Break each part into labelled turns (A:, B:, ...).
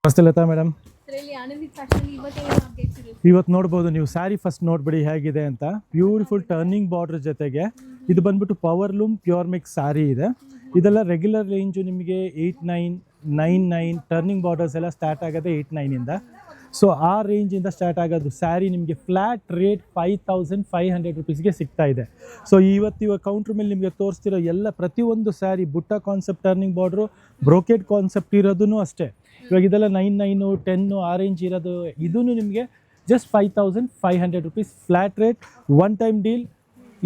A: ನಮಸ್ತೆ ಲತಾ ಮೇಡಮ್.
B: ಇದರಲ್ಲಿ ಆನಂದಿ ಫ್ಯಾಷನ್ ಇವತ್ತೇನು ಅಪ್ಡೇಟ್ಸ್ ಇರುತ್ತೆ?
A: ಇವತ್ತು ನೋಡ್ಬೋದು ನೀವು ಸ್ಯಾರಿ ಫಸ್ಟ್ ನೋಡ್ಬಿಡಿ ಹೇಗಿದೆ ಅಂತ. ಬ್ಯೂಟಿಫುಲ್ ಟರ್ನಿಂಗ್ ಬಾರ್ಡರ್ ಜೊತೆಗೆ ಇದು ಬಂದ್ಬಿಟ್ಟು power loom pure mix sari ಇದೆ. ಇದೆಲ್ಲ ರೆಗ್ಯುಲರ್ ರೇಂಜು ನಿಮಗೆ 8999 ಟರ್ನಿಂಗ್ ಬಾರ್ಡರ್ಸ್ ಎಲ್ಲ ಸ್ಟಾರ್ಟ್ ಆಗೋದೇ 89ಇಂದ. ಸೊ ಆ ರೇಂಜಿಂದ ಸ್ಟಾರ್ಟ್ ಆಗೋದು ಸ್ಯಾರಿ ನಿಮಗೆ ಫ್ಲ್ಯಾಟ್ ರೇಟ್ 5500 ರುಪೀಸ್ಗೆ ಸಿಗ್ತಾ ಇದೆ. ಸೊ ಇವಾಗ ಕೌಂಟ್ರ್ ಮೇಲೆ ನಿಮಗೆ ತೋರಿಸ್ತಿರೋ ಎಲ್ಲ ಪ್ರತಿಯೊಂದು ಸ್ಯಾರಿ ಬುಟ್ಟ concept turning border brocade concept ಇರೋದೂ ಅಷ್ಟೇ. ಇವಾಗ ಇದೆಲ್ಲ 99 10 ಆ ರೇಂಜ್ ಇರೋದು ಇದೂ ನಿಮಗೆ just 5500 rupees flat rate. One time deal,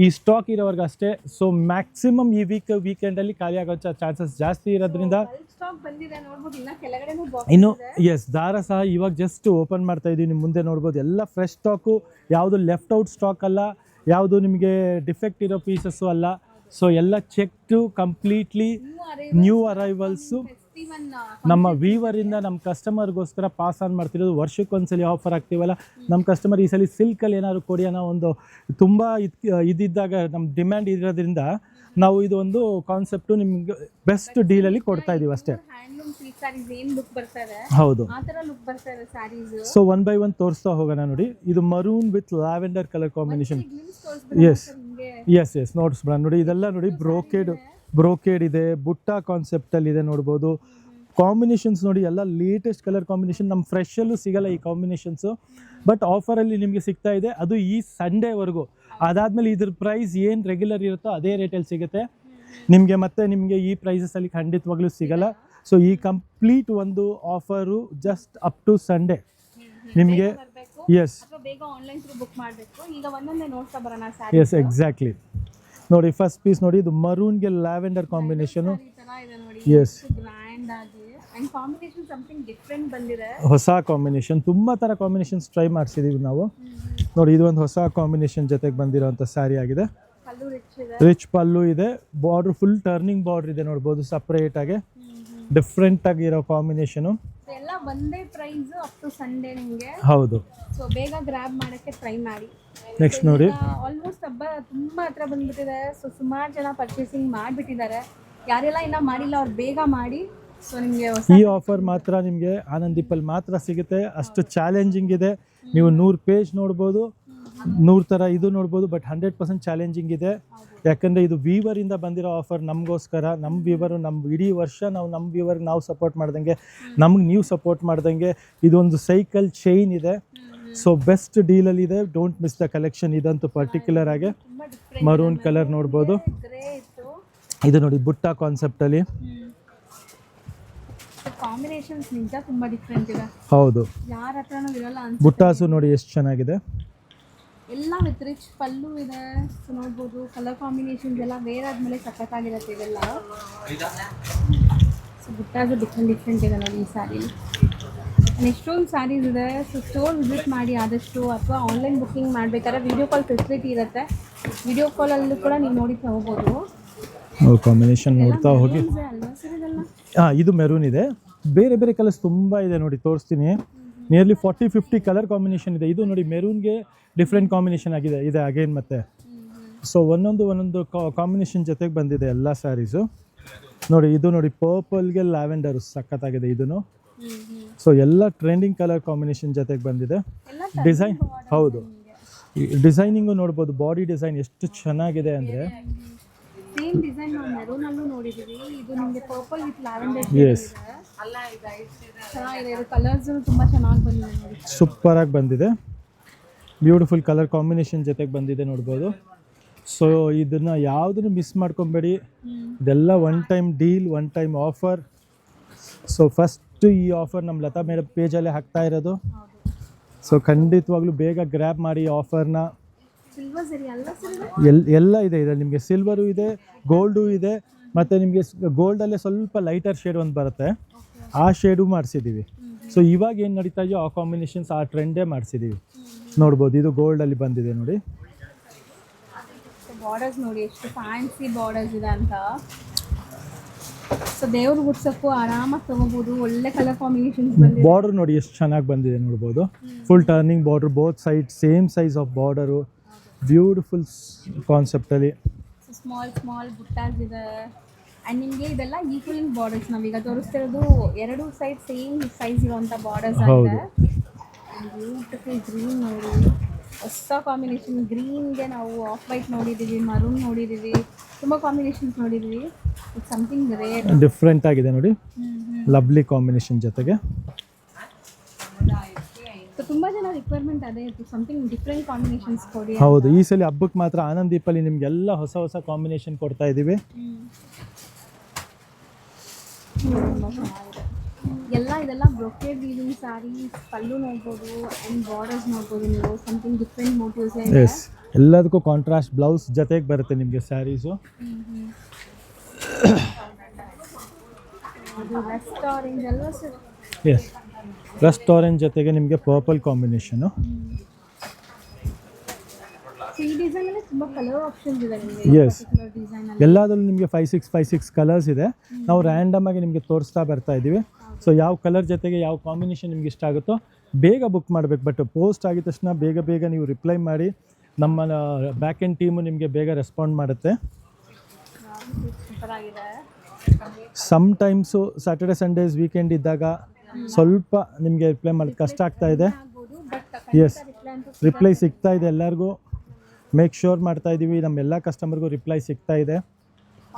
A: ಈ ಸ್ಟಾಕ್ ಇರೋವರೆಗೆ ಅಷ್ಟೇ. ಸೊ ಮ್ಯಾಕ್ಸಿಮಮ್ ಈ ವೀಕೆಂಡಲ್ಲಿ ಖಾಲಿ ಆಗೋ ಚಾನ್ಸಸ್ ಜಾಸ್ತಿ ಇರೋದ್ರಿಂದ ಇನ್ನು ಎಸ್ ದಾರ ಸಹ ಇವಾಗ ಜಸ್ಟ್ ಓಪನ್ ಮಾಡ್ತಾ ಇದ್ದೀವಿ. ನಿಮ್ಮ ಮುಂದೆ ನೋಡ್ಬೋದು ಎಲ್ಲ ಫ್ರೆಶ್ ಸ್ಟಾಕು, ಯಾವುದು ಲೆಫ್ಟ್ ಔಟ್ ಸ್ಟಾಕ್ ಅಲ್ಲ, ಯಾವುದು ನಿಮಗೆ ಡಿಫೆಕ್ಟ್ ಇರೋ ಪೀಸಸ್ಸು ಅಲ್ಲ. ಸೊ ಎಲ್ಲ ಚೆಕ್ಟು ಕಂಪ್ಲೀಟ್ಲಿ ನ್ಯೂ ಅರೈವಲ್ಸು ನಮ್ಮ ವೀವರಿಂದ ನಮ್ಮ ಕಸ್ಟಮರ್ಗೋಸ್ಕರ ಪಾಸ್ ಆನ್ ಮಾಡ್ತಿರೋದು. ವರ್ಷಕ್ಕೊಂದ್ಸಲಿ ಆಫರ್ ಆಗ್ತೀವಲ್ಲ, ನಮ್ಮ ಕಸ್ಟಮರ್ ಈ ಸಲ ಸಿಲ್ಕಲ್ಲಿ ಏನಾದ್ರು ಕೊಡಿ ಅನ್ನೋ ಒಂದು ತುಂಬ ಇದ್ದಿದ್ದಾಗ ನಮ್ಮ ಡಿಮ್ಯಾಂಡ್ ಇರೋದ್ರಿಂದ ನಾವು ಇದು ಒಂದು ಕಾನ್ಸೆಪ್ಟು ನಿಮ್ಗೆ ಬೆಸ್ಟ್ ಡೀಲಲ್ಲಿ ಕೊಡ್ತಾ ಇದೀವಿ ಅಷ್ಟೇ. ಹೌದು. ಸೊ ಒನ್ ಬೈ ಒನ್ ತೋರಿಸ್ತಾ ಹೋಗೋಣ. ನೋಡಿ, ಇದು maroon with lavender colour combination. Yes yes yes ನೋಡಿಸ್ಬಿಡ. ನೋಡಿ ಇದೆಲ್ಲ ನೋಡಿ ಬ್ರೋಕೆಡ್ ಇದೆ, ಬುಟ್ಟ ಕಾನ್ಸೆಪ್ಟಲ್ಲಿ ಇದೆ. ನೋಡ್ಬೋದು ಕಾಂಬಿನೇಷನ್ಸ್ ನೋಡಿ, ಎಲ್ಲ ಲೇಟೆಸ್ಟ್ ಕಲರ್ ಕಾಂಬಿನೇಷನ್. ನಮ್ಮ ಫ್ರೆಶಲ್ಲೂ ಸಿಗಲ್ಲ ಈ ಕಾಂಬಿನೇಷನ್ಸು, ಬಟ್ ಆಫರಲ್ಲಿ ನಿಮಗೆ ಸಿಗ್ತಾ ಇದೆ. ಅದು ಈ ಸಂಡೇವರೆಗೂ. ಅದಾದಮೇಲೆ ಇದ್ರ ಪ್ರೈಸ್ ಏನು ರೆಗ್ಯುಲರ್ ಇರುತ್ತೋ ಅದೇ ರೇಟಲ್ಲಿ ಸಿಗುತ್ತೆ ನಿಮಗೆ. ಮತ್ತೆ ನಿಮಗೆ ಈ ಪ್ರೈಸಸಲ್ಲಿ ಖಂಡಿತವಾಗ್ಲೂ ಸಿಗಲ್ಲ. ಸೊ ಈ ಕಂಪ್ಲೀಟ್ ಒಂದು offer just up to Sunday ನಿಮಗೆ. Yes yes exactly. ನೋಡಿ ಫಸ್ಟ್ ಪೀಸ್ ನೋಡಿ, ಇದು ಮರೂನ್ಗೆ ಲ್ಯಾವೆಂಡರ್ ಕಾಂಬಿನೇಷನು. ಎಸ್, ಹೊಸ ಕಾಂಬಿನೇಷನ್. ತುಂಬ ಥರ ಕಾಂಬಿನೇಷನ್ಸ್ ಟ್ರೈ ಮಾಡಿಸಿದ್ದೀವಿ ನಾವು. ನೋಡಿ ಇದು ಒಂದು ಹೊಸ ಕಾಂಬಿನೇಷನ್ ಜೊತೆಗೆ ಬಂದಿರೋಂಥ ಸ್ಯಾರಿ ಆಗಿದೆ. ರಿಚ್ ಪಲ್ಲು ಇದೆ, ಬಾರ್ಡ್ರ್ ಫುಲ್ ಟರ್ನಿಂಗ್ ಬಾರ್ಡ್ರ್ ಇದೆ. ನೋಡ್ಬೋದು ಸಪ್ರೇಟ್ ಆಗಿ ಡಿಫ್ರೆಂಟ್ ಆಗಿರೋ ಕಾಂಬಿನೇಷನು.
B: ಎಲ್ಲ ಒಂದೇ ಪ್ರೈಸ್ ಅಪ್ ಟು ಸಂಡೇ ನಿಮಗೆ.
A: ಹೌದು.
B: ಸೊ ಬೇಗ ಗ್ರಾಬ್ ಮಾಡೋಕ್ಕೆ ಟ್ರೈ ಮಾಡಿ.
A: ನೆಕ್ಸ್ಟ್ ನೋಡಿ,
B: ಆಲ್ಮೋಸ್ಟ್ ಹಬ್ಬ ತುಂಬಾ ಹತ್ರ ಬಂದ್ಬಿಟ್ಟಿದೆ. ಸೊ ಸುಮಾರು ಜನ ಪರ್ಚೇಸಿಂಗ್ ಮಾಡಿಬಿಟ್ಟಿದ್ದಾರೆ. ಯಾರೆಲ್ಲ ಇನ್ನೂ ಮಾಡಿಲ್ಲ ಅವ್ರು ಬೇಗ ಮಾಡಿ. ಸೊ ನಿಮಗೆ
A: ಈ ಆಫರ್ ಮಾತ್ರ ನಿಮಗೆ ಆನಂದಿಪಲ್ಲಿ ಮಾತ್ರ ಸಿಗುತ್ತೆ. ಅಷ್ಟು ಚಾಲೆಂಜಿಂಗ್ ಇದೆ. ನೀವು 100 ಪೇಜ್ ನೋಡ್ಬೋದು, 100 ಥರ ಇದು ನೋಡ್ಬೋದು, ಬಟ್ 100% ಚಾಲೆಂಜಿಂಗ್ ಇದೆ. ಯಾಕಂದರೆ ಇದು ವೀವರಿಂದ ಬಂದಿರೋ ಆಫರ್ ನಮಗೋಸ್ಕರ. ನಮ್ಮ ವೀವರು ನಮ್ಮ ಇಡೀ ವರ್ಷ ನಾವು ನಮ್ಮ ವೀವರ್ಗೆ ನಾವು ಸಪೋರ್ಟ್ ಮಾಡ್ದಂಗೆ, ನಮ್ಗೆ ನೀವು ಸಪೋರ್ಟ್ ಮಾಡ್ದಂಗೆ ಇದೊಂದು ಸೈಕಲ್ ಚೈನ್ ಇದೆ. ಸೊ ಬೆಸ್ಟ್ ಡೀಲಲ್ಲಿ ಇದೆ. Don't miss the collection. ಇದಂತೂ ಪರ್ಟಿಕ್ಯುಲರ್ ಆಗಿ ಮರೂನ್ ಕಲರ್ ನೋಡ್ಬೋದು. ಇದು ನೋಡಿ ಬುಟ್ಟ ಕಾನ್ಸೆಪ್ಟಲ್ಲಿ.
B: ಕಾಂಬಿನೇಷನ್ಸ್ ನಿಜ ತುಂಬಾ ಡಿಫರೆಂಟ್ ಇದೆ.
A: ಹೌದು,
B: ಯಾರ ಹತ್ರನೂ ಇರಲ್ಲ ಅನ್ಸುತ್ತೆ.
A: ಬುಟ್ಟಾಸು ನೋಡಿ ಎಷ್ಟು ಚೆನ್ನಾಗಿದೆ.
B: ಎಲ್ಲ ವಿತ್ ರಿಚ್ ಪಲ್ಲು ಇದೆ. ಸೊ ನೋಡ್ಬೋದು ಕಲರ್ ಕಾಂಬಿನೇಷನ್ಸ್ ಎಲ್ಲ ವೇರ್ ಆದಮೇಲೆ ಸಖತ್ತಾಗಿರುತ್ತೆ ಇದೆಲ್ಲ. ಸೊ ಬುಟ್ಟಾಸು ಡಿಫ್ರೆಂಟ್ ಇದೆ ನೋಡಿ ಈ ಸ್ಯಾರಿ. ಎಷ್ಟೊಂದು ಸ್ಯಾರೀಸ್ ಇದೆ. ಸೊ ಸ್ಟೋರ್ ವಿಸಿಟ್ ಮಾಡಿ ಆದಷ್ಟು, ಅಥವಾ ಆನ್ಲೈನ್ ಬುಕ್ಕಿಂಗ್ ಮಾಡಬೇಕಾದ್ರೆ ವಿಡಿಯೋ ಕಾಲ್ ಫೆಸಿಲಿಟಿ ಇರುತ್ತೆ. ವಿಡಿಯೋ ಕಾಲಲ್ಲೂ ಕೂಡ ನೀವು ನೋಡಿ ತಗೋಬೋದು.
A: ಕಾಂಬಿನೇಷನ್ ನೋಡ್ತಾ ಹೋಗಿ. ಹಾಂ, ಇದು ಮೆರೂನ್ ಇದೆ. ಬೇರೆ ಬೇರೆ ಕಲರ್ಸ್ ತುಂಬ ಇದೆ ನೋಡಿ, ತೋರಿಸ್ತೀನಿ. ನಿಯರ್ಲಿ 40-50 ಕಲರ್ ಕಾಂಬಿನೇಷನ್ ಇದೆ. ಇದು ನೋಡಿ ಮೆರೂನ್ಗೆ ಡಿಫ್ರೆಂಟ್ ಕಾಂಬಿನೇಷನ್ ಇದೆ ಅಗೇನ್ ಮತ್ತೆ. ಸೊ ಒಂದೊಂದು ಕಾಂಬಿನೇಷನ್ ಜೊತೆಗೆ ಬಂದಿದೆ ಎಲ್ಲ ಸ್ಯಾರೀಸು. ನೋಡಿ ಇದು ನೋಡಿ ಪರ್ಪಲ್ಗೆ ಲ್ಯಾವೆಂಡರ್ ಸಖತ್ತಾಗಿದೆ ಇದನ್ನು. ಸೊ ಎಲ್ಲ ಟ್ರೆಂಡಿಂಗ್ ಕಲರ್ ಕಾಂಬಿನೇಷನ್ ಜೊತೆಗೆ ಬಂದಿದೆ. ಡಿಸೈನ್ ಹೌದು, ಡಿಸೈನಿಂಗು ನೋಡ್ಬೋದು. ಬಾಡಿ ಡಿಸೈನ್ ಎಷ್ಟು ಚೆನ್ನಾಗಿದೆ ಅಂದರೆ
B: ಸೇಮ್ ಡಿಸೈನ್ ನಾವು ಮೆರೂನ್ ಅಲ್ಲೂ ನೋಡಿದೀವಿ. ಇದು ನಿಮಗೆ ಪರ್ಪಲ್ ವಿತ್ ಲ್ಯಾವೆಂಡರ್.
A: ಎಸ್,
B: ಚೆನ್ನಾಗಿದೆ. ಇದು ಕಲರ್ಸ್ ತುಂಬಾ ಚೆನ್ನಾಗಿ ಬಂದಿದೆ ನೋಡಿ.
A: ಸೂಪರ್ ಆಗಿ ಬಂದಿದೆ. ಬ್ಯೂಟಿಫುಲ್ ಕಲರ್ ಕಾಂಬಿನೇಷನ್ ಜೊತೆಗೆ ಬಂದಿದೆ ನೋಡ್ಬೋದು. ಸೊ ಇದನ್ನ ಯಾವುದನ್ನು ಮಿಸ್ ಮಾಡ್ಕೊಬೇಡಿ. ಇದೆಲ್ಲ one time deal, one time offer. So first ಈ ಆಫರ್ ನಮ್ಮ ಲತಾ ಮೇಡಮ್ ಪೇಜಲ್ಲೇ ಹಾಕ್ತಾ ಇರೋದು. ಸೊ ಖಂಡಿತವಾಗ್ಲೂ ಬೇಗ ಗ್ರ್ಯಾಬ್ ಮಾಡಿ ಆಫರ್ನ. ಎಲ್ಲ ಇದೆ. ನಿಮಗೆ ಸಿಲ್ವರು ಇದೆ, ಗೋಲ್ಡು ಇದೆ, ಮತ್ತು ನಿಮಗೆ ಗೋಲ್ಡಲ್ಲೇ ಸ್ವಲ್ಪ ಲೈಟರ್ ಶೇಡ್ ಒಂದು ಬರುತ್ತೆ, ಆ ಶೇಡು ಮಾಡಿಸಿದ್ದೀವಿ. ಸೊ ಇವಾಗ ಏನು ನಡೀತಾ ಇದೆಯೋ ಆ ಕಾಂಬಿನೇಷನ್ಸ್, ಆ ಟ್ರೆಂಡೇ ಮಾಡಿಸಿದ್ದೀವಿ. ನೋಡ್ಬೋದು ಇದು ಗೋಲ್ಡಲ್ಲಿ ಬಂದಿದೆ ನೋಡಿ.
B: ಬಾರ್ಡರ್ಸ್ ನೋಡಿ ಎಷ್ಟು ಫ್ಯಾನ್ಸಿ ಬಾರ್ಡರ್ಸ್ ಇದೆ ಅಂತ. ಸೊ ದೇವ್ರ ಗುಡ್ಸಕ್ಕೂ ಆರಾಮಾಗಿ ತಗೋಬೋದು. ಒಳ್ಳೆ ಕಲರ್ ಕಾಂಬಿನೇಷನ್ಸ್ ಬಂದಿದೆ.
A: ಬಾರ್ಡರ್ ನೋಡಿ ಎಷ್ಟು ಚೆನ್ನಾಗಿ ಬಂದಿದೆ ನೋಡ್ಬೋದು. Full turning border, both side same size of border. Beautiful ಕಾನ್ಸೆಪ್ಟಲ್ಲಿ
B: ಸ್ಮಾಲ್ ಬುಟ್ಟಾಸ್ ಇದೆ. ಆ್ಯಂಡ್ ನಿಮಗೆ ಇದೆಲ್ಲ ಈಕ್ವಲಿಂಗ್ ಬಾರ್ಡರ್ಸ್ ನಾವೀಗ ತೋರಿಸ್ತಿರೋದು ಎರಡು ಸೈಡ್ ಸೇಮ್ ಸೈಜ್ ಇರುವಂಥ ಬಾರ್ಡರ್ಸ್ ಆಗಿದೆ. ಬ್ಯೂಟಿಫುಲ್ ಗ್ರೀನ್ ನೋಡಿ, ಹೊಸ ಕಾಂಬಿನೇಷನ್. ಗ್ರೀನ್ಗೆ ನಾವು ಆಫ್ ವೈಟ್ ನೋಡಿದ್ದೀವಿ, ಮರೂನ್ ನೋಡಿದ್ದೀವಿ, ತುಂಬ ಕಾಂಬಿನೇಷನ್ಸ್ ನೋಡಿದ್ದೀವಿ. ಇಟ್ಸ್ ಸಮಥಿಂಗ್ ರೇರ್,
A: ಡಿಫ್ರೆಂಟ್ ಆಗಿದೆ ನೋಡಿ, ಲವ್ಲಿ ಕಾಂಬಿನೇಷನ್ ಜೊತೆಗೆ.
B: ಸೊ ತುಂಬ ಜನ ರಿಕ್ವೈರ್ಮೆಂಟ್ ಅದೇ ಇತ್ತು, ಸಮಥಿಂಗ್ ಡಿಫ್ರೆಂಟ್ ಕಾಂಬಿನೇಷನ್ಸ್ ಕೊಡಿ.
A: ಹೌದು, ಈ ಸಲ ಹಬ್ಬಕ್ಕೆ ಮಾತ್ರ ಆನಂದ್ ದೀಪಲ್ಲಿ ನಿಮಗೆಲ್ಲ ಹೊಸ ಹೊಸ ಕಾಂಬಿನೇಷನ್ ಕೊಡ್ತಾ ಇದ್ದೀವಿ.
B: ಇದೆಲ್ಲ ಬ್ರೊಕೇಡ್ ವೀವಿಂಗ್ ಸ್ಯಾರಿ, ಪಲ್ಲು ನೋಡ್ಬೋದು ಆ್ಯಂಡ್ ಬಾರ್ಡರ್ಸ್ ನೋಡ್ಬೋದು ನೀವು. ಸಮಥಿಂಗ್ ಡಿಫ್ರೆಂಟ್ ಮೋಟಿವ್ಸ್ ಇದೆ.
A: ಎಸ್, ಎಲ್ಲದಕ್ಕೂ ಕಾಂಟ್ರಾಸ್ಟ್ ಬ್ಲೌಸ್ ಜೊತೆಗೆ ಬರುತ್ತೆ ನಿಮಗೆ ಸ್ಯಾರೀಸು.
B: ರಸ್ಟ್ ಆರೆಂಜ್ ಅಲ್ವಾ ಸರ್?
A: ಎಸ್, ರಸ್ಟ್ ಆರೆಂಜ್ ಜೊತೆಗೆ ನಿಮಗೆ ಪರ್ಪಲ್ ಕಾಂಬಿನೇಷನು.
B: ಈ ಡಿಸೈನಲ್ಲಿ ತುಂಬ ಕಲರ್ ಆಪ್ಷನ್ಸ್ ಇದೆ ನಿಮಗೆ.
A: ಎಸ್, ಎಲ್ಲದರಲ್ಲೂ ನಿಮಗೆ 5-6 ಕಲರ್ಸ್ ಇದೆ. ನಾವು ರ್ಯಾಂಡಮ್ ಆಗಿ ನಿಮಗೆ ತೋರಿಸ್ತಾ ಬರ್ತಾ ಇದ್ದೀವಿ. ಸೊ ಯಾವ ಕಲರ್ ಜೊತೆಗೆ ಯಾವ ಕಾಂಬಿನೇಷನ್ ನಿಮ್ಗೆ ಇಷ್ಟ ಆಗುತ್ತೋ ಬೇಗ ಬುಕ್ ಮಾಡಬೇಕು. ಬಟ್ ಪೋಸ್ಟ್ ಆಗಿದ ತಕ್ಷಣ ಬೇಗ ನೀವು ರಿಪ್ಲೈ ಮಾಡಿ, ನಮ್ಮ ಬ್ಯಾಕ್ ಎಂಡ್ ಟೀಮು ನಿಮಗೆ ಬೇಗ ರೆಸ್ಪಾಂಡ್ ಮಾಡುತ್ತೆ. ಸಮ್ಟೈಮ್ಸು ಸ್ಯಾಟರ್ಡೆ ಸಂಡೇಸ್ ವೀಕೆಂಡ್ ಇದ್ದಾಗ ಸ್ವಲ್ಪ ನಿಮಗೆ ರಿಪ್ಲೈ ಮಾಡೋದು ಕಷ್ಟ ಆಗ್ತಾ ಇದೆ. ಎಸ್, ರಿಪ್ಲೈ ಸಿಗ್ತಾ ಇದೆ ಎಲ್ಲರಿಗೂ. ಮೇಕ್ ಶ್ಯೂರ್ ಮಾಡ್ತಾ ಇದ್ದೀವಿ, ನಮ್ಮೆಲ್ಲ ಕಸ್ಟಮರ್ಗೂ ರಿಪ್ಲೈ ಸಿಗ್ತಾ ಇದೆ.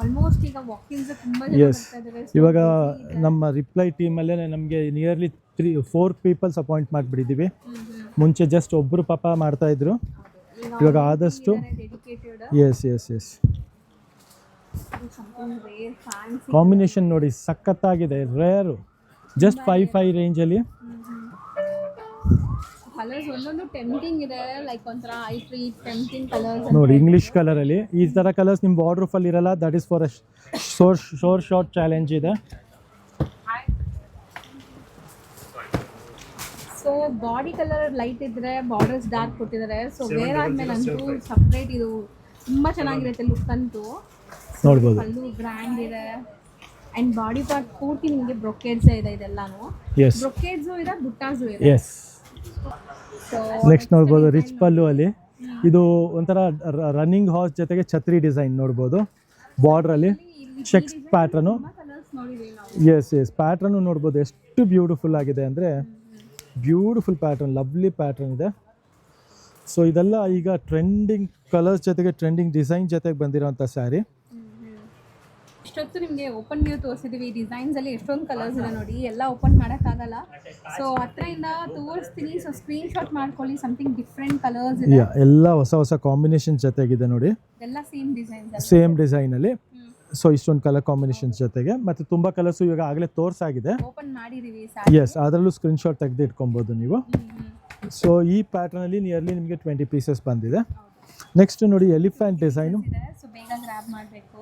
B: ಆಲ್ಮೋಸ್ಟ್ ಈಗ ವಾಕಿಂಗ್ಸ್ ತುಂಬ
A: ಎಸ್, ಇವಾಗ ನಮ್ಮ ರಿಪ್ಲೈ ಟೀಮಲ್ಲೇ ನಮಗೆ ನಿಯರ್ಲಿ 3-4 ಪೀಪಲ್ಸ್ ಅಪಾಯಿಂಟ್ ಮಾಡಿಬಿಟ್ಟಿದ್ದೀವಿ. ಮುಂಚೆ ಜಸ್ಟ್ ಒಬ್ಬರು ಪಾಪ ಮಾಡ್ತಾಯಿದ್ರು, ಇವಾಗ ಆದಷ್ಟು. ಎಸ್, ಕಾಂಬಿನೇಷನ್ ನೋಡಿ ಸಖತ್ತಾಗಿದೆ, ರೇರು. ಜಸ್ಟ್ 5 ರೇಂಜಲ್ಲಿ
B: ಕಲರ್ಸ್ ಒಂದೊಂದು ಟೆಂಪ್ಟಿಂಗ್ ಇದೆ, ಲೈಕ್ ಒಂಥರ ಟೆಂಪ್ಟಿಂಗ್ ಕಲರ್ಸ್
A: ನೋಡಿ. ಇಂಗ್ಲೀಷ್ ಕಲರಲ್ಲಿ ಈ ಥರ ಕಲರ್ಸ್ ನಿಮ್ಮ ಬಾರ್ಡರ್ ಫಲ್ ಇರಲ್ಲ. That is for a short challenge ಇದೆ.
B: ಸೊ ಬಾಡಿ ಕಲರ್ ಲೈಟ್ ಇದ್ರೆ ಬಾರ್ಡರ್ಸ್ ಡಾರ್ಕ್ ಕೊಟ್ಟಿದ್ದಾರೆ. ಸೊ ವೇರ್ ಆದ್ಮೇಲೆ ಅಂತೂ ಸಪ್ರೇಟ್ ಇದು ತುಂಬ ಚೆನ್ನಾಗಿರುತ್ತೆ ಲುಕ್ ಅಂತೂ.
A: ನೋಡ್ಬೋದು,
B: ಅಲ್ಲೂ ಗ್ರ್ಯಾಂಡ್ ಇದೆ ಆ್ಯಂಡ್ ಬಾಡಿ ಪಾರ್ಟ್ ಪೂರ್ತಿ ನಿಮಗೆ ಬ್ರೊಕೇಡ್ಸ್ ಇದೆ. ಇದೆಲ್ಲಾನು ಬ್ರೊಕೇಡ್ಸು ಇದೆ, ಬುಟ್ಟಾಸು ಇದೆ.
A: ಎಸ್, ನೆಕ್ಸ್ಟ್ ನೋಡ್ಬೋದು ರಿಚ್ ಪಲ್ಲು ಅಲ್ಲಿ. ಇದು ಒಂಥರ ರನ್ನಿಂಗ್ ಹಾರ್ಸ್ ಜೊತೆಗೆ ಛತ್ರಿ ಡಿಸೈನ್ ನೋಡ್ಬೋದು. ಬಾರ್ಡ್ರಲ್ಲಿ ಚೆಕ್ಸ್ ಪ್ಯಾಟ್ರನು. ಎಸ್, ಪ್ಯಾಟ್ರನ್ನು ನೋಡ್ಬೋದು ಎಷ್ಟು ಬ್ಯೂಟಿಫುಲ್ ಆಗಿದೆ ಅಂದರೆ, ಬ್ಯೂಟಿಫುಲ್ ಪ್ಯಾಟ್ರನ್, ಲವ್ಲಿ ಪ್ಯಾಟ್ರನ್ ಇದೆ. ಸೊ ಇದೆಲ್ಲ ಈಗ ಟ್ರೆಂಡಿಂಗ್ ಕಲರ್ಸ್ ಜೊತೆಗೆ ಟ್ರೆಂಡಿಂಗ್ ಡಿಸೈನ್ ಜೊತೆಗೆ ಬಂದಿರೋಂಥ ಸ್ಯಾರಿ.
B: ಇಷ್ಟೊತ್ತು ನಿಮಗೆ ಓಪನ್ ವ್ಯೂ ತೋರಿಸಿದ್ದೀವಿ. ಡಿಸೈನ್ಸಲ್ಲಿ ಎಷ್ಟೊಂದು ಕಲರ್ಸ್ ಇದೆ ನೋಡಿ, ಎಲ್ಲ ಓಪನ್ ಮಾಡೋಕ್ಕಾಗಲ್ಲ. ಸೊ ಹತ್ರದಿಂದ ತೋರಿಸ್ತೀನಿ. ಸೊ ಸ್ಕ್ರೀನ್ ಶಾಟ್ ಮಾಡ್ಕೊಳ್ಳಿ. ಸಮಥಿಂಗ್ ಡಿಫ್ರೆಂಟ್ ಕಲರ್ಸ್ ಇದೆ,
A: ಎಲ್ಲ ಹೊಸ ಕಾಂಬಿನೇಷನ್ ಜೊತೆಗಿದೆ ನೋಡಿ.
B: ಎಲ್ಲ
A: ಸೇಮ್ ಡಿಸೈನಲ್ಲಿ. ಸೊ ಇಷ್ಟೊಂದು ಕಲರ್ ಕಾಂಬಿನೇಷನ್ಸ್ ಜೊತೆಗೆ ಮತ್ತು ತುಂಬ ಕಲರ್ಸು ಇವಾಗ ಆಗಲೇ ತೋರಿಸಾಗಿದೆ.
B: ಓಪನ್ ಮಾಡಿದ್ದೀವಿ.
A: ಎಸ್, ಅದರಲ್ಲೂ ಸ್ಕ್ರೀನ್ ಶಾಟ್ ತೆಗೆದು ಇಟ್ಕೊಬೋದು ನೀವು. ಸೊ ಈ ಪ್ಯಾಟ್ರನಲ್ಲಿ ನಿಯರ್ಲಿ ನಿಮಗೆ 20 ಪೀಸಸ್ ಬಂದಿದೆ. ನೆಕ್ಸ್ಟ್ ನೋಡಿ ಎಲಿಫೆಂಟ್ ಡಿಸೈನು.
B: ಸೊ ಬೇಗ ಗ್ರಾಬ್ ಮಾಡಬೇಕು.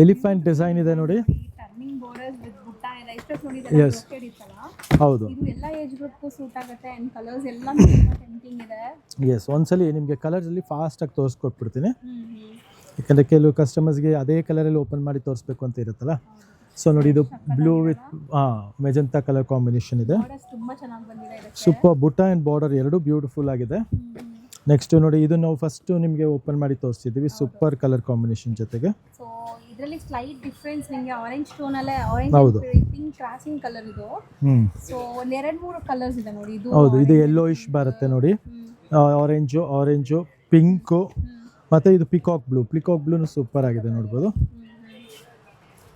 A: ಎಲಿಫೆಂಟ್ ಡಿಸೈನ್ ಇದೆ ನೋಡಿ.
B: ಟರ್ನಿಂಗ್ ಬಾರ್ಡರ್ಸ್ ವಿತ್ ಬುಟ್ಟ ಇದೆ. ಇಷ್ಟೊತ್ತು ನೋಡಿದ್ರೆ
A: ಎಸ್,
B: ಇತ್ತಲ್ಲ,
A: ಹೌದು.
B: ಇದು ಎಲ್ಲ ಏಜ್ ಗ್ರೂಪ್ಗೂ ಸೂಟ್ ಆಗುತ್ತೆ ಆ್ಯಂಡ್ ಕಲರ್ಸ್ ಎಲ್ಲ ತುಂಬ ಟೆಂಪ್ಟಿಂಗ್ ಇದೆ.
A: ಎಸ್, ಒಂದ್ಸಲಿ ನಿಮಗೆ ಕಲರ್ಸಲ್ಲಿ ಫಾಸ್ಟಾಗಿ ತೋರಿಸ್ಕೊಟ್ಬಿಡ್ತೀನಿ. ಯಾಕಂದರೆ ಕೆಲವು ಕಸ್ಟಮರ್ಸ್ಗೆ ಅದೇ ಕಲರಲ್ಲಿ ಓಪನ್ ಮಾಡಿ ತೋರಿಸ್ಬೇಕು ಅಂತ ಇರುತ್ತಲ್ಲ. ಸೊ ನೋಡಿ, ಇದು blue with magenta colour combination ಇದೆ.
B: ತುಂಬ ಚೆನ್ನಾಗಿ ಬಂದಿದೆ.
A: ಸೂಪರ್ ಬುಟ್ಟ ಆ್ಯಂಡ್ ಬಾರ್ಡರ್ ಎರಡು ಬ್ಯೂಟಿಫುಲ್ ಆಗಿದೆ. ನೆಕ್ಸ್ಟ್ ನೋಡಿ, ಇದು ನಾವು ಫಸ್ಟ್ ನಿಮಗೆ ಓಪನ್ ಮಾಡಿ ತೋರಿಸ್ತಿದ್ದೀವಿ ಸೂಪರ್ ಕಲರ್ ಕಾಂಬಿನೇಷನ್ ಜೊತೆಗೆ.
B: ಸೊ ಇದರಲ್ಲಿ ಸ್ಲೈಟ್ ಡಿಫ್ರೆನ್ಸ್ ನಿಮಗೆ ಆರೆಂಜ್ ಟೋನಲ್ಲೇ
A: ಹೌದು,
B: ಪಿಂಕ್ ಕ್ರಾಸಿಂಗ್ ಕಲರ್ ಇದು. ಸೊ ಒಂದು 2-3 ಕಲರ್ಸ್ ಇದೆ ನೋಡಿ. ಇದು
A: ಹೌದು, ಇದು ಯೆಲ್ಲೋಯಿಶ್ ಬರುತ್ತೆ ನೋಡಿ. ಆರೆಂಜು, ಪಿಂಕು ಮತ್ತು ಇದು ಪಿಕಾಕ್ ಬ್ಲೂನು ಸೂಪರ್ ಆಗಿದೆ ನೋಡ್ಬೋದು.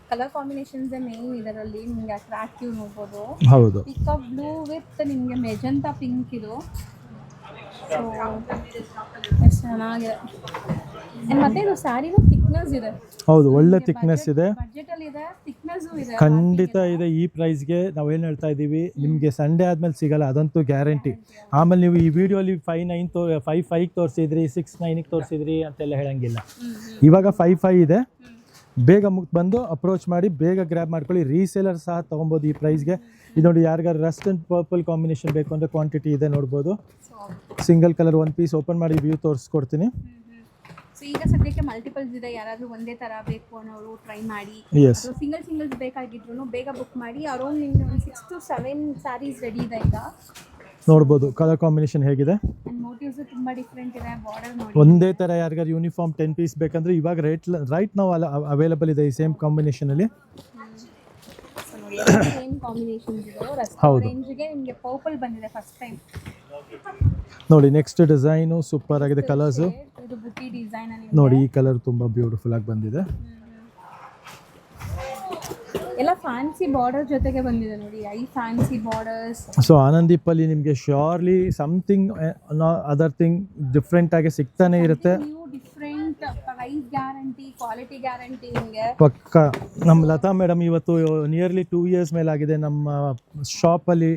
B: ಕಲರ್ ಕಾಂಬಿನೇಷನ್ಸ್ ಮೇನ್ ಇದರಲ್ಲಿ ನಿಮಗೆ ಅಟ್ರಾಕ್ಟಿವ್ ನೋಡ್ಬೋದು.
A: ಹೌದು,
B: ಪಿಕಾಕ್ ಬ್ಲೂ ವಿತ್ ನಿಮಗೆ ಮೆಜಂತಾ ಪಿಂಕ್ ಇದು. ಸೊ ಎಷ್ಟು ಚೆನ್ನಾಗಿದೆ. ಮತ್ತೆ ಇದು ಸ್ಯಾರಿನ ಥಿಕ್ನೆಸ್ ಇದೆ.
A: ಹೌದು, ಒಳ್ಳೆ ಥಿಕ್ನೆಸ್ ಇದೆ.
B: ಬಜೆಟಲ್ಲಿ ಇದೆ, ಥಿಕ್ನೆಸ್ಸು ಇದೆ.
A: ಖಂಡಿತ ಇದೆ. ಈ ಪ್ರೈಸ್ಗೆ ನಾವೇನು ಹೇಳ್ತಾ ಇದ್ದೀವಿ, ನಿಮಗೆ ಸಂಡೇ ಆದಮೇಲೆ ಸಿಗಲ್ಲ, ಅದಂತೂ ಗ್ಯಾರಂಟಿ. ಆಮೇಲೆ ನೀವು ಈ ವಿಡಿಯೋಲಿ 5.5 ತೋರಿಸಿದ್ರಿ, 6.9 ತೋರಿಸಿದ್ರಿ ಅಂತೆಲ್ಲ ಹೇಳಂಗಿಲ್ಲ. ಇವಾಗ 5.5 ಇದೆ. ಬೇಗ ಬಂದು ಅಪ್ರೋಚ್ ಮಾಡಿ, ಬೇಗ ಗ್ರ್ಯಾಬ್ ಮಾಡ್ಕೊಳ್ಳಿ. ರೀಸೇಲರ್ ಸಹ ತೊಗೊಬೋದು ಈ ಪ್ರೈಸ್ಗೆ. ಇದು ನೋಡಿ, ಯಾರಿಗಾರು ರಸ್ಟ್ ಆ್ಯಂಡ್ ಪರ್ಪಲ್ ಕಾಂಬಿನೇಷನ್ ಬೇಕು ಅಂದರೆ ಕ್ವಾಂಟಿಟಿ ಇದೆ ನೋಡ್ಬೋದು. ಸಿಂಗಲ್ ಕಲರ್ 1 ಪೀಸ್ ಓಪನ್ ಮಾಡಿ ವ್ಯೂ ತೋರಿಸ್ಕೊಡ್ತೀನಿ.
B: ಸೊ ಈಗ ಸದ್ಯಕ್ಕೆ ಮಲ್ಟಿಪಲ್ಸ್ ಇದೆ. ಯಾರಾದರೂ ಒಂದೇ ಥರ ಬೇಕು ಅನ್ನೋರು ಟ್ರೈ ಮಾಡಿ. ಸಿಂಗಲ್ಸ್ ಬೇಕಾಗಿದ್ರು ಬೇಗ ಬುಕ್ ಮಾಡಿ. ಅರೌಂಡ್ ನಿಮಗೆ ಒಂದು 6 to 7 ಸ್ಯಾರೀಸ್ ರೆಡಿ ಇದೆ ಈಗ.
A: ನೋಡ್ಬೋದು ಕಲರ್ ಕಾಂಬಿನೇಷನ್ ಹೇಗಿದೆ.
B: ಆ್ಯಂಡ್ ಮೋಟಿವ್ಸ್ ತುಂಬ ಡಿಫ್ರೆಂಟ್ ಇದೆ. ಬಾರ್ಡರ್ ನೋಡಿ
A: ಒಂದೇ ಥರ ಯಾರಿಗಾರು ಯೂನಿಫಾರ್ಮ್ 10 ಪೀಸ್ ಬೇಕಂದ್ರೆ ಇವಾಗ ರೈಟ್ ನಾವು ಅವೈಲಬಲ್ ಇದೆ ಈ ಸೇಮ್ ಕಾಂಬಿನೇಷನಲ್ಲಿ.
B: ಸೇಮ್ ಕಾಂಬಿನೇಷನ್ಸ್ ಇದೆ.
A: ಹೌದು.
B: ರೇಂಜ್ಗೆ ನಿಮಗೆ ಪರ್ಪಲ್ ಬಂದಿದೆ ಫಸ್ಟ್ ಟೈಮ್.
A: ನೋಡಿ ನೆಕ್ಸ್ಟ್ ಡಿಸೈನು ಸೂಪರ್ ಆಗಿದೆ. ಕಲರ್ಸು
B: ಇದು ಬುಟ್ಟಿ ಡಿಸೈನ್ ಅಲ್ಲಿ
A: ನೋಡಿ, ಈ ಕಲರ್ ತುಂಬ ಬ್ಯೂಟಿಫುಲ್ ಆಗಿ ಬಂದಿದೆ.
B: ಎಲ್ಲ ಫ್ಯಾನ್ಸಿ ಬಾರ್ಡರ್ ಜೊತೆಗೆ ಬಂದಿದೆ ನೋಡಿ. I fancy borders.
A: ಸೊ ಆನಂದೀಪಲ್ಲಿ ನಿಮಗೆ surely something other thing different ಆಗಿ ಸಿಗ್ತಾನೆ ಇರುತ್ತೆ.
B: New different price guarantee, quality guarantee ನಿಮಗೆ
A: ಪಕ್ಕ. ನಮ್ಮ ಲತಾ ಮೇಡಮ್ ಇವತ್ತು ನಿಯರ್ಲಿ 2 ಇಯರ್ಸ್ ಮೇಲಾಗಿದೆ ನಮ್ಮ ಶಾಪಲ್ಲಿ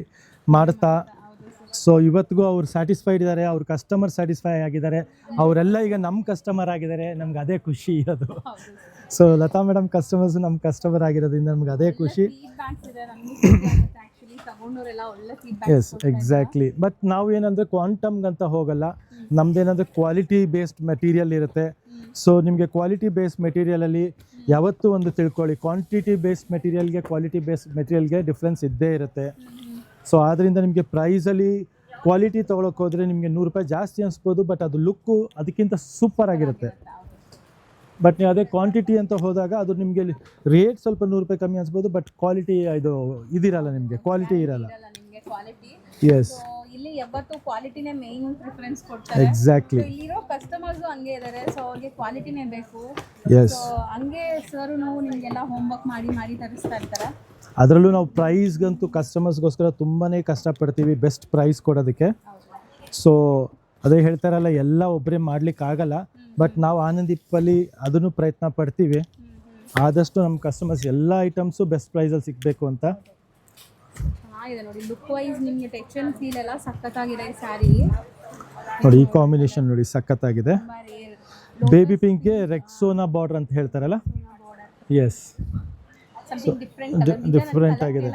A: ಮಾಡ್ತಾ. ಸೊ ಇವತ್ತಿಗೂ ಅವ್ರು ಸ್ಯಾಟಿಸ್ಫೈಡ್ ಇದ್ದಾರೆ, ಅವ್ರ ಕಸ್ಟಮರ್ ಸ್ಯಾಟಿಸ್ಫೈ ಆಗಿದ್ದಾರೆ, ಅವರೆಲ್ಲ ಈಗ ನಮ್ಮ ಕಸ್ಟಮರ್ ಆಗಿದ್ದಾರೆ. ನಮ್ಗೆ ಅದೇ ಖುಷಿ ಇರೋದು. ಸೊ ಲತಾ ಮೇಡಮ್ ಕಸ್ಟಮರ್ಸ್ ನಮ್ಮ ಕಸ್ಟಮರ್ ಆಗಿರೋದ್ರಿಂದ ನಮ್ಗೆ ಅದೇ ಖುಷಿ.
B: ಫೀಡ್ಬ್ಯಾಕ್ಸ್ ಇದೆ ನಮಗೆ ಆಕ್ಚುಲಿ ತಗೊಂಡವರೆಲ್ಲ ಒಳ್ಳೆ ಫೀಡ್ಬ್ಯಾಕ್.
A: Yes exactly. ಬಟ್ ನಾವು ಏನಂದರೆ ಕ್ವಾಂಟಮ್ಗಂತ ಹೋಗಲ್ಲ, ನಮ್ದೇನಂದರೆ ಕ್ವಾಲಿಟಿ ಬೇಸ್ಡ್ ಮೆಟೀರಿಯಲ್ ಇರುತ್ತೆ. ಸೊ ನಿಮಗೆ ಕ್ವಾಲಿಟಿ ಬೇಸ್ಡ್ ಮೆಟೀರಿಯಲಲ್ಲಿ ಯಾವತ್ತೂ ಒಂದು ತಿಳ್ಕೊಳ್ಳಿ, ಕ್ವಾಂಟಿಟಿ ಬೇಸ್ಡ್ ಮೆಟೀರಿಯಲ್ಗೆ ಕ್ವಾಲಿಟಿ ಬೇಸ್ಡ್ ಮೆಟೀರಿಯಲ್ಗೆ ಡಿಫ್ರೆನ್ಸ್ ಇದ್ದೇ ಇರುತ್ತೆ. ಸೊ ಆದ್ದರಿಂದ ನಿಮಗೆ ಪ್ರೈಸಲ್ಲಿ ಕ್ವಾಲಿಟಿ ತೊಗೊಳಕ್ಕೆ ಹೋದರೆ ನಿಮಗೆ 100 ರೂಪಾಯಿ ಜಾಸ್ತಿ ಅನಿಸ್ಬೋದು, ಬಟ್ ಅದು ಲುಕ್ಕು ಅದಕ್ಕಿಂತ ಸೂಪರ್ ಆಗಿರುತ್ತೆ. ಬಟ್ ನೀವು ಅದೇ ಕ್ವಾಂಟಿಟಿ ಅಂತ ಹೋದಾಗ ಅದು ನಿಮಗೆ ರೇಟ್ ಸ್ವಲ್ಪ 100 ರೂಪಾಯಿ ಕಮ್ಮಿ ಅನಿಸ್ಬೋದು, ಬಟ್ ಕ್ವಾಲಿಟಿ ಇದಿರಲ್ಲ, ನಿಮಗೆ ಕ್ವಾಲಿಟಿ ಇರಲ್ಲ.
B: ನಿಮಗೆ ಕ್ವಾಲಿಟಿ.
A: ಎಸ್,
B: ಇಲ್ಲಿ ಯಾವತ್ತು ಕ್ವಾಲಿಟಿನೇ ಮೇನ್ ಪ್ರಿಫರೆನ್ಸ್ ಕೊಡ್ತಾರೆ.
A: ಎಕ್ಸಾಕ್ಟ್ಲಿ.
B: ಇಲ್ಲಿರೋ ಕಸ್ಟಮರ್ಸ್ ಹಂಗೆ ಇದ್ದಾರೆ. ಸೊ ಅವ್ರಿಗೆ ಕ್ವಾಲಿಟಿನೇ ಬೇಕು.
A: ಎಸ್.
B: ಸೊ ಹಂಗೆ ಸರ್ ನಾವು ನಿಮಗೆಲ್ಲ ಹೋಮ್ವರ್ಕ್ ಮಾಡಿ ತರಿಸ್ತಾ ಇರ್ತಾರೆ.
A: ಅದರಲ್ಲೂ ನಾವು ಪ್ರೈಸ್ಗಂತೂ ಕಸ್ಟಮರ್ಸ್ಗೋಸ್ಕರ ತುಂಬಾ ಕಷ್ಟಪಡ್ತೀವಿ ಬೆಸ್ಟ್ ಪ್ರೈಸ್ ಕೊಡೋದಕ್ಕೆ. ಸೊ ಅದೇ ಹೇಳ್ತಾರಲ್ಲ, ಎಲ್ಲ ಒಬ್ಬರೇ ಮಾಡಲಿಕ್ಕಾಗಲ್ಲ, ಬಟ್ ನಾವು ಆನಂದೀಪಲ್ಲಿ ಅದನ್ನು ಪ್ರಯತ್ನ ಪಡ್ತೀವಿ ಆದಷ್ಟು ನಮ್ಮ ಕಸ್ಟಮರ್ಸ್ ಎಲ್ಲ ಐಟಮ್ಸು ಬೆಸ್ಟ್ ಪ್ರೈಸಲ್ಲಿ ಸಿಗಬೇಕು ಅಂತ.
B: ಚೆನ್ನಾಗಿದೆ ನೋಡಿ, ಲುಕ್ ವೈಸ್ ನಿಮಗೆ ಟೆಕ್ಸ್ಚರ್ ಫೀಲ್ ಎಲ್ಲ ಸಖತ್ತಾಗಿದೆ ಈ ಸ್ಯಾರಿ.
A: ನೋಡಿ ಈ ಕಾಂಬಿನೇಷನ್ ನೋಡಿ ಸಖತ್ತಾಗಿದೆ. ಬೇಬಿ ಪಿಂಕ್ಗೆ ರೆಕ್ಸೋನಾ ಬಾರ್ಡರ್ ಅಂತ ಹೇಳ್ತಾರಲ್ಲ. ಎಸ್, ಡಿಫ್ರೆಂಟ್ ಆಗಿದೆ.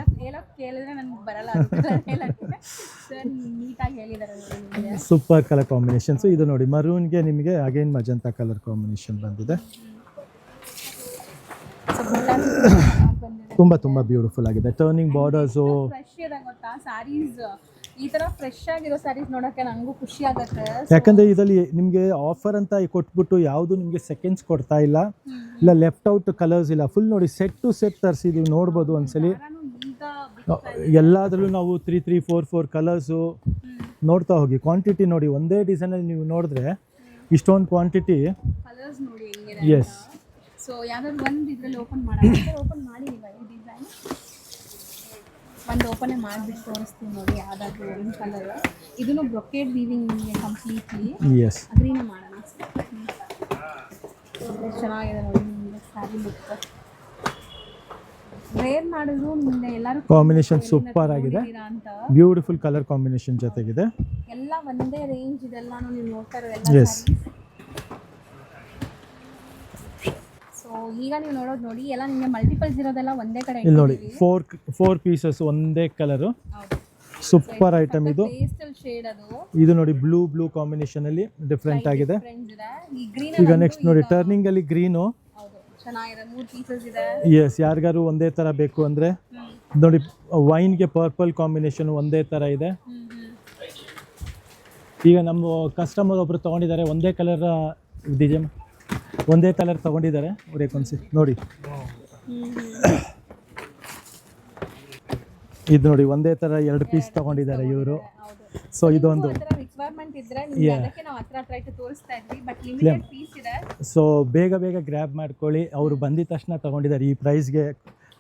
A: Super colour combinations. ಇದು ನೋಡಿ ಮರೂನ್ಗೆ ನಿಮಗೆ ಅಗೈನ್ ಮಜಂತಾ ಕಲರ್ ಕಾಂಬಿನೇಷನ್ ಬಂದಿದೆ. ತುಂಬ ಬ್ಯೂಟಿಫುಲ್ ಆಗಿದೆ. ಟರ್ನಿಂಗ್ ಬಾರ್ಡರ್ಸು
B: ಫ್ರೆಶ್ ಇದೆ ಗೊತ್ತಾ ಸ್ಯಾರೀಸ್. ಈ ಥರ ಫ್ರೆಶ್ ಆಗಿರೋ ಸ್ಯಾರೀಸ್ ನೋಡೋಕ್ಕೆ ನನಗೂ ಖುಷಿ ಆಗುತ್ತೆ.
A: ಯಾಕಂದರೆ ಇದರಲ್ಲಿ ನಿಮಗೆ ಆಫರ್ ಅಂತ ಕೊಟ್ಬಿಟ್ಟು ಯಾವುದು ನಿಮಗೆ ಸೆಕೆಂಡ್ಸ್ ಕೊಡ್ತಾ ಇಲ್ಲ ಲೆಫ್ಟ್ ಔಟ್ ಕಲರ್ಸ್ ಇಲ್ಲ. ಫುಲ್ ನೋಡಿ ಸೆಟ್ ಟು ಸೆಟ್ ತರಿಸಿದ್ದೀವಿ, ನೋಡ್ಬೋದು ಒಂದ್ಸಲಿ. ಎಲ್ಲದರಲ್ಲೂ ನಾವು 3, 3, 4 ಕಲರ್ಸು ನೋಡ್ತಾ ಹೋಗಿ. ಕ್ವಾಂಟಿಟಿ ನೋಡಿ, ಒಂದೇ ಡಿಸೈನಲ್ಲಿ ನೀವು ನೋಡಿದ್ರೆ ಇಷ್ಟೊಂದು ಕ್ವಾಂಟಿಟಿ
B: ಕಲರ್ಸ್ ನೋಡಿ ಹೆಂಗಿದೆ.
A: ಎಸ್.
B: ಸೊ ಯಾವ್ದಾದ್ರು ಒಂದು ಇದರಲ್ಲಿ ಓಪನ್ ಮಾಡಿ ನೀವು ಈ ಡಿಸೈನ್ ಒಂದು ಓಪನ್ ಮಾಡಿಬಿಟ್ಟು ತೋರಿಸ್ತೀನಿ ನೋಡಿ. ಯಾವ್ದಾದ್ರು ಒಂದು ಕಲರ್. ಇದನ್ನು ಬ್ರೊಕೇಡ್ ವೀವಿಂಗ್ ನಿಮಗೆ ಕಂಪ್ಲೀಟ್ಲಿ.
A: ಎಸ್,
B: ಅದ್ರಿಂದ ಮಾಡೋಣ. ಚೆನ್ನಾಗಿದೆ ನೋಡಿ ನಿಮಗೆ ಸ್ಯಾರಿ ಲುಕ್. ವೇರ್ ಮಾಡಿದ್ರು ನಿಮಗೆ ಎಲ್ಲರೂ
A: ಕಾಂಬಿನೇಷನ್ ಸೂಪರ್ ಆಗಿದೆ. ಬ್ಯೂಟಿಫುಲ್ ಕಲರ್ ಕಾಂಬಿನೇಷನ್ ಜೊತೆಗಿದೆ.
B: ಎಲ್ಲ ಒಂದೇ ರೇಂಜ್ ಇದೆಲ್ಲಾನು ನೀವು ನೋಡ್ತಾ ಇರೋ ಎಲ್ಲ.
A: ಎಸ್.
B: ಸೊ ಈಗ ನೀವು ನೋಡೋದು ನೋಡಿ ಎಲ್ಲ ನಿಮಗೆ ಮಲ್ಟಿಪಲ್ಸ್ ಇರೋದೆಲ್ಲ ಒಂದೇ ಕಡೆ.
A: ಇಲ್ಲಿ ನೋಡಿ 4 ಪೀಸಸ್ ಒಂದೇ ಕಲರು. ಸೂಪರ್ ಐಟಮ್ ಇದು.
B: ಪೇಸ್ಟಲ್ ಶೇಡ್ ಅದು.
A: ಇದು ನೋಡಿ ಬ್ಲೂ ಕಾಂಬಿನೇಷನ್ ಅಲ್ಲಿ ಡಿಫ್ರೆಂಟ್ ಆಗಿದೆ.
B: ಈ ಗ್ರೀನ್
A: ಈಗ ನೆಕ್ಸ್ಟ್ ನೋಡಿ ಟರ್ನಿಂಗ್ ಅಲ್ಲಿ ಗ್ರೀನು.
B: ಹೌದು, ಚೆನ್ನಾಗಿದೆ. 3 ಪೀಸಸ್ ಇದೆ.
A: ಎಸ್, ಯಾರಿಗಾರು ಒಂದೇ ತರ ಬೇಕು ಅಂದ್ರೆ ನೋಡಿ ವೈನ್ಗೆ ಪರ್ಪಲ್ ಕಾಂಬಿನೇಷನ್ ಒಂದೇ ತರ ಇದೆ. ಈಗ ನಮ್ಮ ಕಸ್ಟಮರ್ ಒಬ್ರು ತಗೊಂಡಿದ್ದಾರೆ ಒಂದೇ ಕಲರ್ ಡಿಸೈನ್, ಒಂದೇ ಕಲರ್ ತಗೊಂಡಿದ್ದಾರೆ. ಅವ್ರೇಕೊಂದ್ಸಿ ನೋಡಿ, ಇದು ನೋಡಿ ಒಂದೇ ತರ 2 ಪೀಸ್ ತಗೊಂಡಿದ್ದಾರೆ ಇವರು. ಸೊ ಇದೊಂದು
B: ರಿಕ್ವೈರ್ಮೆಂಟ್ ಇದ್ರೆ ನಿಮಗೆ ಅದಕ್ಕೆ ನಾವು ಹತ್ರ ಇಟ್ಟು ತೋರಿಸ್ತಾ ಇದ್ವಿ. ಬಟ್ ಲಿಮಿಟೆಡ್ ಪೀಸ್ ಇದೆ.
A: ಸೊ ಬೇಗ ಗ್ರ್ಯಾಬ್ ಮಾಡ್ಕೊಳ್ಳಿ. ಅವರು ಬಂದಿದ ತಕ್ಷಣ ತಗೊಂಡಿದ್ದಾರೆ ಈ ಪ್ರೈಸ್ಗೆ.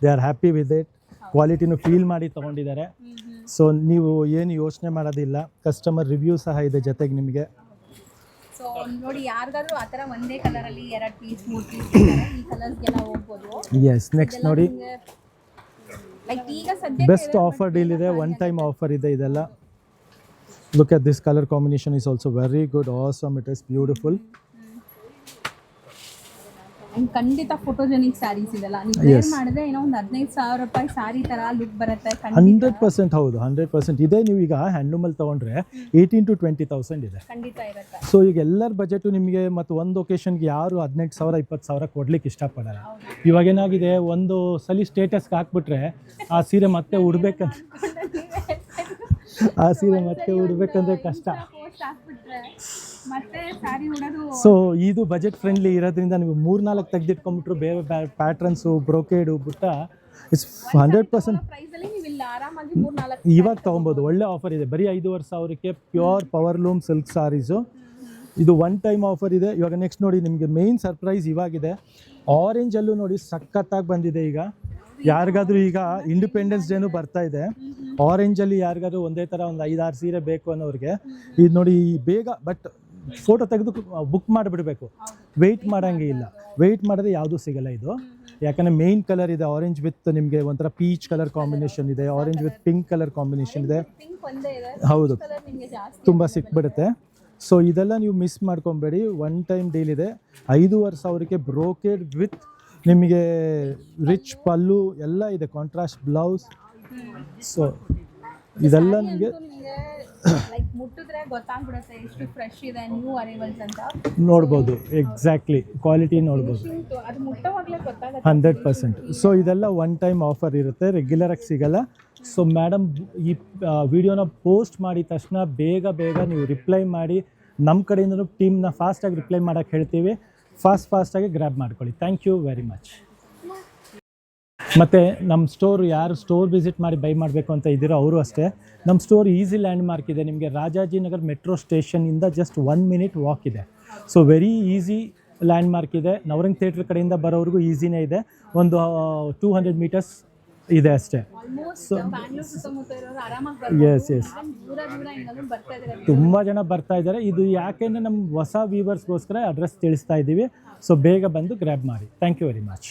A: They are happy with it. ಕ್ವಾಲಿಟಿನೂ ಫೀಲ್ ಮಾಡಿ ತಗೊಂಡಿದ್ದಾರೆ. ಸೊ ನೀವು ಏನು ಯೋಚನೆ ಮಾಡೋದಿಲ್ಲ. ಕಸ್ಟಮರ್ ರಿವ್ಯೂ ಸಹ ಇದೆ ಜೊತೆಗೆ ನಿಮಗೆ.
B: ಸೊ ನೋಡಿ, ಯಾರಿಗಾದ್ರೂ ಆ ಥರ ಒಂದೇ ಕಲರಲ್ಲಿ 2 ಪೀಸ್ 3 ಪೀಸ್ ಈ ಕಲರ್ಸ್ಗೆಲ್ಲ ಹೋಗ್ಬೋದು.
A: ಎಸ್, ನೆಕ್ಸ್ಟ್ ನೋಡಿ
B: ಲೈಕ್ ಈಗ ಸದ್ಯ
A: ಬೆಸ್ಟ್ ಆಫರ್ ಡೀಲ್ ಇದೆ, ಒನ್ ಟೈಮ್ ಆಫರ್ ಇದೆ ಇದೆಲ್ಲ. Look at this colour combination is also very good, awesome, it is beautiful.
B: ಖಂಡಿತ ಫೋಟೋಜೆನಿಕ್ ಸ್ಯಾರೀಸ್ ಇದೆಲ್ಲ ನೀವು ವೇರ್ ಮಾಡಿದ್ರೆ ಏನೋ ಒಂದು 15,000 ರೂಪಾಯಿ ಸ್ಯಾರಿ ತರ ಲುಕ್ ಬರುತ್ತೆ.
A: 100% ಹೌದು, 100% ಇದೆ. ನೀವು ಈಗ ಹ್ಯಾಂಡ್ಲೂಮಲ್ಲಿ ತೊಗೊಂಡ್ರೆ 18,000 to 20,000 ಇದೆ.
B: ಖಂಡಿತ ಇರುತ್ತೆ.
A: ಸೊ ಈಗ ಎಲ್ಲರ ಬಜೆಟು ನಿಮಗೆ ಮತ್ತು ಒಂದು ಒಕೇಶನ್ಗೆ ಯಾರು 18,000 20,000 ಕೊಡ್ಲಿಕ್ಕೆ ಇಷ್ಟಪಡಲ್ಲ. ಇವಾಗ ಏನಾಗಿದೆ, ಒಂದು ಸಲ ಸ್ಟೇಟಸ್ಗೆ ಹಾಕ್ಬಿಟ್ರೆ ಆ ಸೀರೆ ಮತ್ತೆ ಉಡ್ಬೇಕಂತ ಆ ಸೀರೆ ಮತ್ತೆ ಉಡ್ಬೇಕಂದ್ರೆ ಕಷ್ಟ.
B: ಪೋಸ್ಟ್ ಹಾಕ್ಬಿಟ್ರೆ ಮತ್ತೆ ಸ್ಯಾರಿ ಉಡೋದು.
A: ಸೊ ಇದು ಬಜೆಟ್ ಫ್ರೆಂಡ್ಲಿ ಇರೋದ್ರಿಂದ ನೀವು 3-4 ತೆಗೆದಿಟ್ಕೊಂಡ್ಬಿಟ್ರು ಬೇರೆ ಪ್ಯಾಟ್ರನ್ಸು ಬ್ರೋಕೇಡು ಬುಟ್ಟ ಇಟ್ಸ್ 100%
B: ಪ್ರೈಸಲ್ಲಿ ನೀವು ಇಲ್ಲಿ ಆರಾಮಾಗಿ 3-4
A: ಇವಾಗ ತೊಗೊಬೋದು. ಒಳ್ಳೆ ಆಫರ್ ಇದೆ, ಬರೀ 5,500ಕ್ಕೆ ಪ್ಯೂರ್ ಪವರ್ ಲೂಮ್ ಸಿಲ್ಕ್ ಸಾರೀಸು. ಇದು ಒನ್ ಟೈಮ್ ಆಫರ್ ಇದೆ. ಇವಾಗ ನೆಕ್ಸ್ಟ್ ನೋಡಿ ನಿಮಗೆ ಮೇನ್ ಸರ್ಪ್ರೈಸ್ ಇವಾಗಿದೆ. ಆರೆಂಜಲ್ಲೂ ನೋಡಿ ಸಖತ್ತಾಗಿ ಬಂದಿದೆ. ಈಗ ಯಾರಿಗಾದ್ರೂ ಈಗ ಇಂಡಿಪೆಂಡೆನ್ಸ್ ಡೇನು ಬರ್ತಾ ಇದೆ, ಆರೆಂಜಲ್ಲಿ ಯಾರಿಗಾದ್ರೂ ಒಂದೇ ಥರ ಒಂದು 5-6 ಸೀರೆ ಬೇಕು ಅನ್ನೋರಿಗೆ ಇದು ನೋಡಿ ಬೇಗ, ಬಟ್ ಫೋಟೋ ತೆಗೆದು ಬುಕ್ ಮಾಡಿಬಿಡ್ಬೇಕು, ವೆಯ್ಟ್ ಮಾಡೋಂಗೆ ಇಲ್ಲ. ವೆಯ್ಟ್ ಮಾಡಿದ್ರೆ ಯಾವುದೂ ಸಿಗಲ್ಲ ಇದು, ಯಾಕಂದರೆ ಮೇನ್ ಕಲರ್ ಇದೆ ಆರೆಂಜ್ ವಿತ್ ನಿಮಗೆ ಒಂಥರ ಪೀಚ್ ಕಲರ್ ಕಾಂಬಿನೇಷನ್ ಇದೆ, orange with pink colour combination ಇದೆ.
B: ಪಿಂಕ್ ಒಂದೇ ಇದೆ,
A: ಹೌದು,
B: ಕಲರ್ ನಿಮಗೆ ಜಾಸ್ತಿ
A: ತುಂಬ ಸಿಕ್ಬಿಡುತ್ತೆ. ಸೊ ಇದೆಲ್ಲ ನೀವು ಮಿಸ್ ಮಾಡ್ಕೊಬೇಡಿ, ಒನ್ ಟೈಮ್ ಡೀಲ್ ಇದೆ. 5,500ಕ್ಕೆ ಬ್ರೋಕೆಡ್ ವಿತ್ ನಿಮಗೆ ರಿಚ್ ಪಲ್ಲು ಎಲ್ಲ ಇದೆ, ಕಾಂಟ್ರಾಸ್ಟ್ ಬ್ಲೌಸ್. ಸೊ ಇದೆಲ್ಲ ನಿಮಗೆ
B: ಲೈಕ್ ಮುಟ್ಟಿದ್ರೆ ಗೊತ್ತಾಗ್ಬಿಡುತ್ತೆ ಎಷ್ಟು ಫ್ರೆಶ್ ಇದೆ, ನ್ಯೂ ಅರೈವಲ್ಸ್ ಅಂತ
A: ನೋಡ್ಬೋದು. ಎಕ್ಸಾಕ್ಟ್ಲಿ ಕ್ವಾಲಿಟಿ ನೋಡ್ಬೋದು,
B: ಅದು ಮುಟ್ಟೋವಾಗಲೇ ಗೊತ್ತಾಗುತ್ತೆ
A: 100%. ಸೊ ಇದೆಲ್ಲ ಒನ್ ಟೈಮ್ ಆಫರ್ ಇರುತ್ತೆ, ರೆಗ್ಯುಲರಾಗಿ ಸಿಗಲ್ಲ. ಸೊ ಮೇಡಮ್ ಈ ವಿಡಿಯೋನ ಪೋಸ್ಟ್ ಮಾಡಿದ ತಕ್ಷಣ ಬೇಗ ನೀವು ರಿಪ್ಲೈ ಮಾಡಿ, ನಮ್ಮ ಕಡೆಯಿಂದಲೂ ಟೀಮ್ನ ಫಾಸ್ಟಾಗಿ ರಿಪ್ಲೈ ಮಾಡೋಕ್ಕೆ ಹೇಳ್ತೀವಿ. ಫಾಸ್ಟಾಗಿ ಗ್ರ್ಯಾಬ್ ಮಾಡ್ಕೊಳ್ಳಿ. Thank you very much. ಮತ್ತು ನಮ್ಮ ಸ್ಟೋರ್ ಯಾರು ಸ್ಟೋರ್ ವಿಸಿಟ್ ಮಾಡಿ ಬೈ ಮಾಡಬೇಕು ಅಂತ ಇದ್ದೀರೋ ಅವರು ಅಷ್ಟೇ, ನಮ್ಮ ಸ್ಟೋರ್ ಈಸಿ ಲ್ಯಾಂಡ್ ಮಾರ್ಕ್ ಇದೆ. ನಿಮಗೆ ರಾಜಾಜಿನಗರ್ ಮೆಟ್ರೋ ಸ್ಟೇಷನಿಂದ ಜಸ್ಟ್ 1 minute ವಾಕ್ ಇದೆ. So very easy land ಇದೆ. ನವರಂಗ್ ಥಿಯೇಟ್ರ್ ಕಡೆಯಿಂದ ಬರೋವ್ರಿಗೂ ಈಸಿನೇ ಇದೆ, ಒಂದು 200 meters ಇದೆ ಅಷ್ಟೇ.
B: ಆಲ್ಮೋಸ್ಟ್ ಬ್ಯಾಂಗ್ಳೂರ್ ಸುತ್ತಮುತ್ತ ಇರೋರು ಆರಾಮಾಗಿ ಬರ್ಬೋದು.
A: ಎಸ್
B: ದೂರ ಹಿಂಗೆಲ್ಲ ಬರ್ತಾ ಇದ್ದಾರೆ.
A: ತುಂಬ ಜನ ಬರ್ತಾ ಇದ್ದಾರೆ. ಇದು ಯಾಕೆಂದರೆ ನಮ್ಮ ಹೊಸ ವ್ಯೂವರ್ಸ್ಗೋಸ್ಕರ ಅಡ್ರೆಸ್ ತಿಳಿಸ್ತಾ ಇದ್ದೀವಿ. ಸೊ ಬೇಗ ಬಂದು ಗ್ರ್ಯಾಬ್ ಮಾಡಿ. Thank you very much.